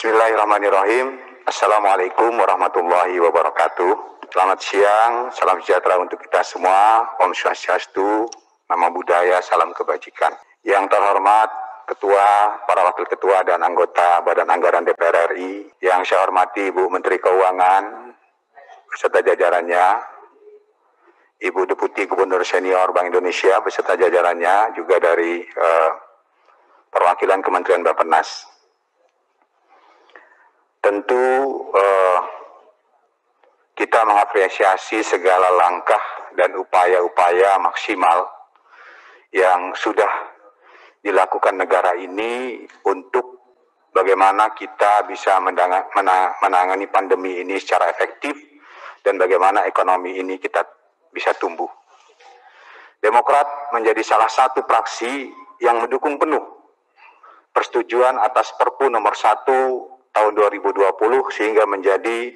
Bismillahirrahmanirrahim. Assalamualaikum warahmatullahi wabarakatuh. Selamat siang, salam sejahtera untuk kita semua. Om Swastiastu, Namo Buddhaya, salam kebajikan. Yang terhormat Ketua, para Wakil Ketua dan anggota Badan Anggaran DPR RI, yang saya hormati Ibu Menteri Keuangan beserta jajarannya, Ibu Deputi Gubernur Senior Bank Indonesia beserta jajarannya, juga dari perwakilan Kementerian Bappenas. Tentu kita mengapresiasi segala langkah dan upaya-upaya maksimal yang sudah dilakukan negara ini untuk bagaimana kita bisa menangani pandemi ini secara efektif dan bagaimana ekonomi ini kita bisa tumbuh. Demokrat menjadi salah satu fraksi yang mendukung penuh persetujuan atas Perpu nomor 1 tahun 2020 sehingga menjadi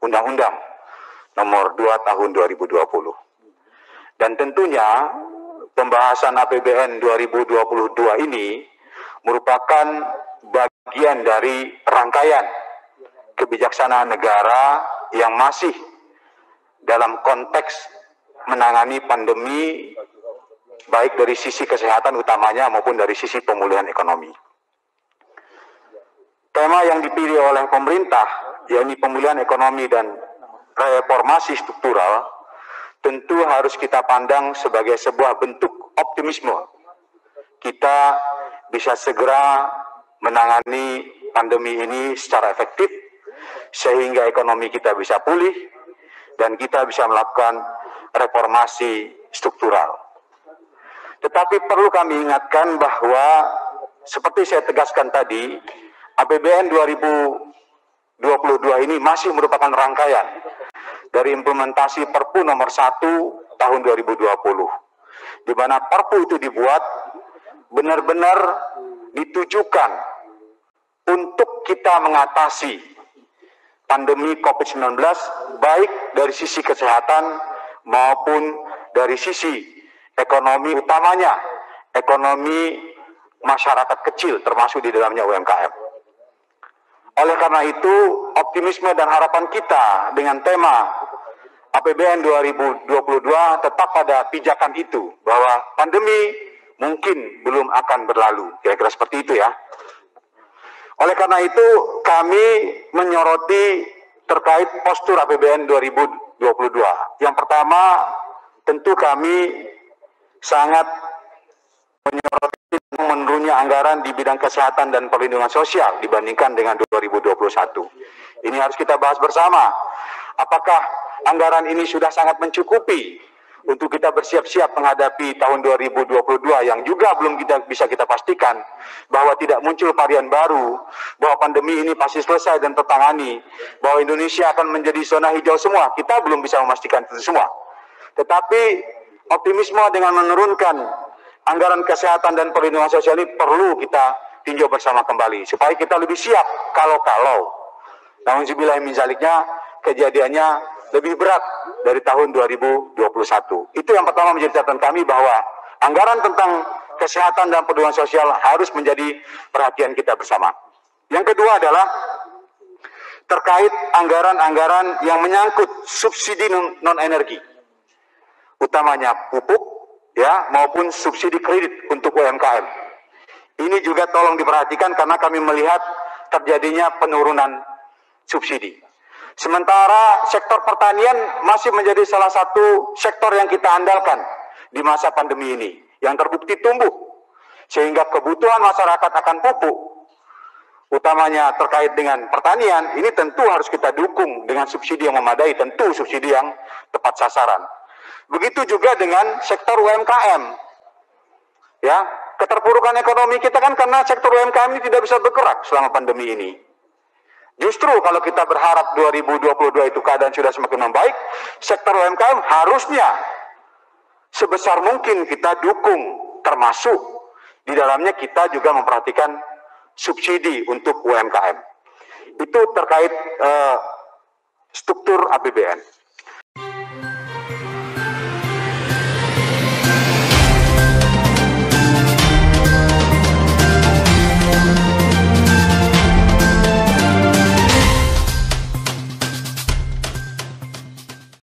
Undang-Undang nomor 2 tahun 2020. Dan tentunya pembahasan APBN 2022 ini merupakan bagian dari rangkaian kebijaksanaan negara yang masih dalam konteks menangani pandemi baik dari sisi kesehatan utamanya maupun dari sisi pemulihan ekonomi. Tema yang dipilih oleh pemerintah, yakni pemulihan ekonomi dan reformasi struktural, tentu harus kita pandang sebagai sebuah bentuk optimisme. Kita bisa segera menangani pandemi ini secara efektif, sehingga ekonomi kita bisa pulih, dan kita bisa melakukan reformasi struktural. Tetapi perlu kami ingatkan bahwa, seperti saya tegaskan tadi, APBN 2022 ini masih merupakan rangkaian dari implementasi Perpu nomor 1 tahun 2020, di mana Perpu itu dibuat benar-benar ditujukan untuk kita mengatasi pandemi COVID-19 baik dari sisi kesehatan maupun dari sisi ekonomi, utamanya ekonomi masyarakat kecil termasuk di dalamnya UMKM. Oleh karena itu, optimisme dan harapan kita dengan tema APBN 2022 tetap pada pijakan itu, bahwa pandemi mungkin belum akan berlalu, kira-kira seperti itu ya. Oleh karena itu, kami menyoroti terkait postur APBN 2022. Yang pertama, tentu kami sangat menyoroti menurunnya anggaran di bidang kesehatan dan perlindungan sosial dibandingkan dengan 2021. Ini harus kita bahas bersama. Apakah anggaran ini sudah sangat mencukupi untuk kita bersiap-siap menghadapi tahun 2022 yang juga belum bisa kita pastikan bahwa tidak muncul varian baru, bahwa pandemi ini pasti selesai dan tertangani, bahwa Indonesia akan menjadi zona hijau semua. Kita belum bisa memastikan itu semua. Tetapi optimisme dengan menurunkan anggaran kesehatan dan perlindungan sosial ini perlu kita tinjau bersama kembali supaya kita lebih siap kalau namun min zaliknya kejadiannya lebih berat dari tahun 2021. Itu yang pertama menjadi catatan kami, bahwa anggaran tentang kesehatan dan perlindungan sosial harus menjadi perhatian kita bersama. Yang kedua adalah terkait anggaran-anggaran yang menyangkut subsidi non-energi, utamanya pupuk ya maupun subsidi kredit untuk UMKM. Ini juga tolong diperhatikan karena kami melihat terjadinya penurunan subsidi. Sementara sektor pertanian masih menjadi salah satu sektor yang kita andalkan di masa pandemi ini, yang terbukti tumbuh, sehingga kebutuhan masyarakat akan pupuk, utamanya terkait dengan pertanian, ini tentu harus kita dukung dengan subsidi yang memadai, tentu subsidi yang tepat sasaran. Begitu juga dengan sektor UMKM. Ya, keterpurukan ekonomi kita kan karena sektor UMKM ini tidak bisa bergerak selama pandemi ini. Justru kalau kita berharap 2022 itu keadaan sudah semakin membaik, sektor UMKM harusnya sebesar mungkin kita dukung, termasuk di dalamnya kita juga memperhatikan subsidi untuk UMKM. Itu terkait struktur APBN.